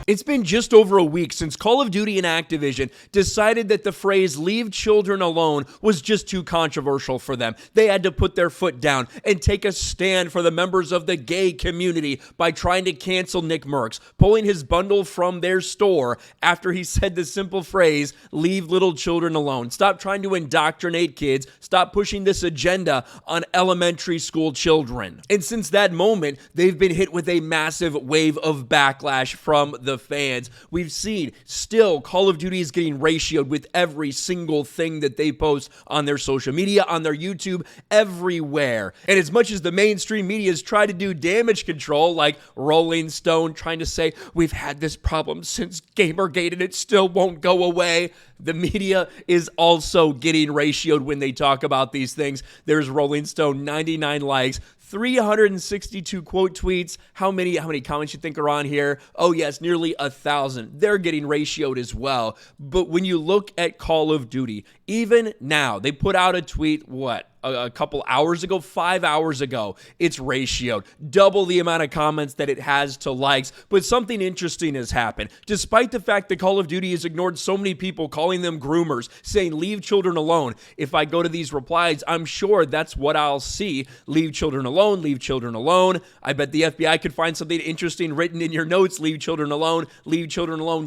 It's been just over a week since Call of Duty and Activision decided that the phrase "leave children alone" was just too controversial for them. They had to put their foot down and take a stand for the members of the gay community by trying to cancel Nick Merckx, pulling his bundle from their store after he said the simple phrase, "leave little children alone." Stop trying to indoctrinate kids. Stop pushing this agenda on elementary school children. And since that moment, they've been hit with a massive wave of backlash from the fans. We've seen still Call of Duty is getting ratioed with every single thing that they post on their social media, on their YouTube, everywhere. And as much as the mainstream media has tried to do damage control, like Rolling Stone trying to say, "we've had this problem since Gamergate and it still won't go away," the media is also getting ratioed when they talk about these things. There's Rolling Stone, 99 likes, 362 quote tweets. How many comments you think are on here? Oh yes, nearly 1,000. They're getting ratioed as well. But when you look at Call of Duty, even now, they put out a tweet, a couple hours ago, 5 hours ago, it's ratioed. Double the amount of comments that it has to likes. But something interesting has happened. Despite the fact that Call of Duty has ignored so many people calling them groomers, saying leave children alone, if I go to these replies, I'm sure that's what I'll see. Leave children alone, leave children alone. I bet the FBI could find something interesting written in your notes, leave children alone,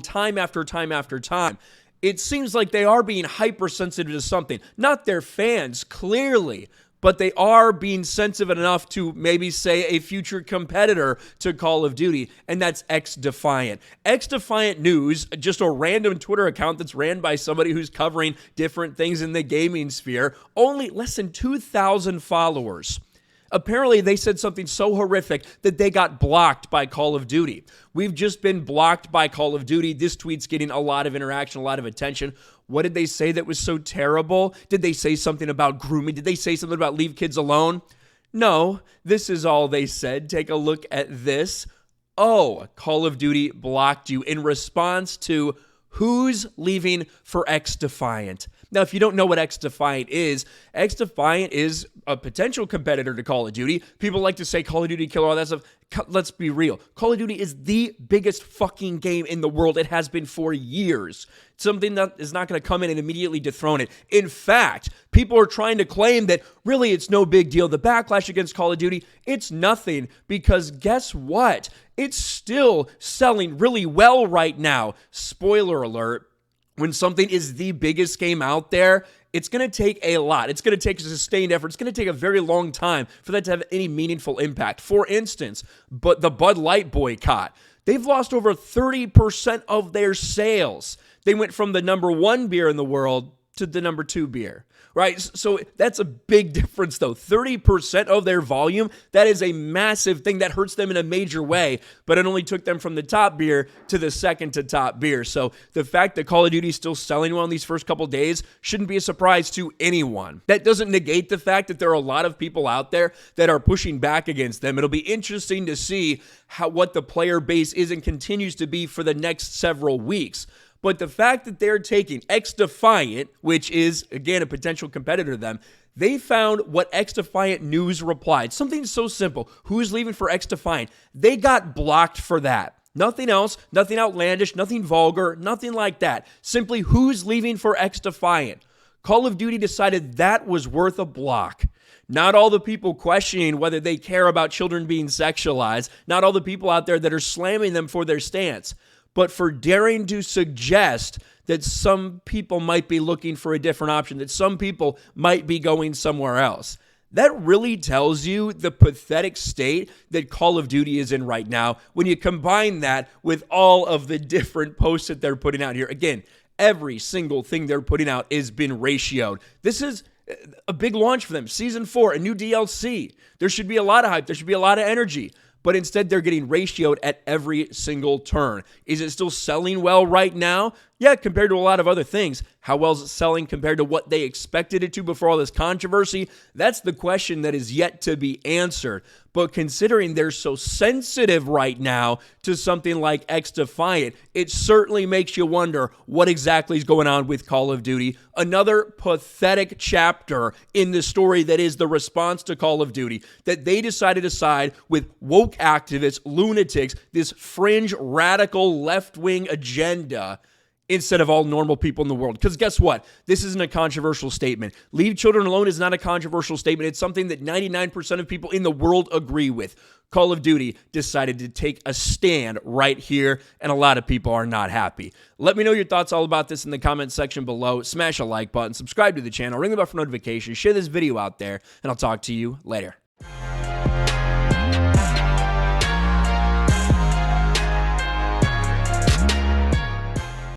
time after time after time. It seems like they are being hypersensitive to something. Not their fans, clearly, but they are being sensitive enough to maybe say a future competitor to Call of Duty, and that's XDefiant. XDefiant News, just a random Twitter account that's ran by somebody who's covering different things in the gaming sphere, only less than 2,000 followers. Apparently, they said something so horrific that they got blocked by Call of Duty. We've just been blocked by Call of Duty. This tweet's getting a lot of interaction, a lot of attention. What did they say that was so terrible? Did they say something about grooming? Did they say something about leave kids alone? No, this is all they said. Take a look at this. Oh, Call of Duty blocked you in response to who's leaving for XDefiant. Now, if you don't know what XDefiant is a potential competitor to Call of Duty. People like to say Call of Duty killer, all that stuff. Let's be real. Call of Duty is the biggest fucking game in the world. It has been for years. Something that is not going to come in and immediately dethrone it. In fact, people are trying to claim that really it's no big deal. The backlash against Call of Duty, it's nothing, because guess what? It's still selling really well right now. Spoiler alert. When something is the biggest game out there, it's going to take a lot. It's going to take a sustained effort. It's going to take a very long time for that to have any meaningful impact. For instance, but the Bud Light boycott, they've lost over 30% of their sales. They went from the number one beer in the world to the number two beer, right? So that's a big difference, though. 30% of their volume, that is a massive thing that hurts them in a major way, but it only took them from the top beer to the second to top beer. So the fact that Call of Duty is still selling well in these first couple days shouldn't be a surprise to anyone. That doesn't negate the fact that there are a lot of people out there that are pushing back against them. It'll be interesting to see what the player base is and continues to be for the next several weeks. But the fact that they're taking XDefiant, which is, again, a potential competitor to them, they found what XDefiant News replied. Something so simple. Who's leaving for XDefiant? They got blocked for that. Nothing else, nothing outlandish, nothing vulgar, nothing like that. Simply, who's leaving for XDefiant? Call of Duty decided that was worth a block. Not all the people questioning whether they care about children being sexualized. Not all the people out there that are slamming them for their stance. But for daring to suggest that some people might be looking for a different option, that some people might be going somewhere else. That really tells you the pathetic state that Call of Duty is in right now when you combine that with all of the different posts that they're putting out here. Again, every single thing they're putting out has been ratioed. This is a big launch for them. Season 4, a new DLC. There should be a lot of hype. There should be a lot of energy. But instead, they're getting ratioed at every single turn. Is it still selling well right now? Yeah, compared to a lot of other things. How well is it selling compared to what they expected it to before all this controversy? That's the question that is yet to be answered. But considering they're so sensitive right now to something like XDefiant, it certainly makes you wonder what exactly is going on with Call of Duty. Another pathetic chapter in the story that is the response to Call of Duty, that they decided to side with woke activists, lunatics, this fringe, radical, left-wing agenda, instead of all normal people in the world. Because guess what? This isn't a controversial statement. Leave children alone is not a controversial statement. It's something that 99% of people in the world agree with. Call of Duty decided to take a stand right here, and a lot of people are not happy. Let me know your thoughts all about this in the comment section below. Smash a like button, subscribe to the channel, ring the bell for notifications, share this video out there, and I'll talk to you later.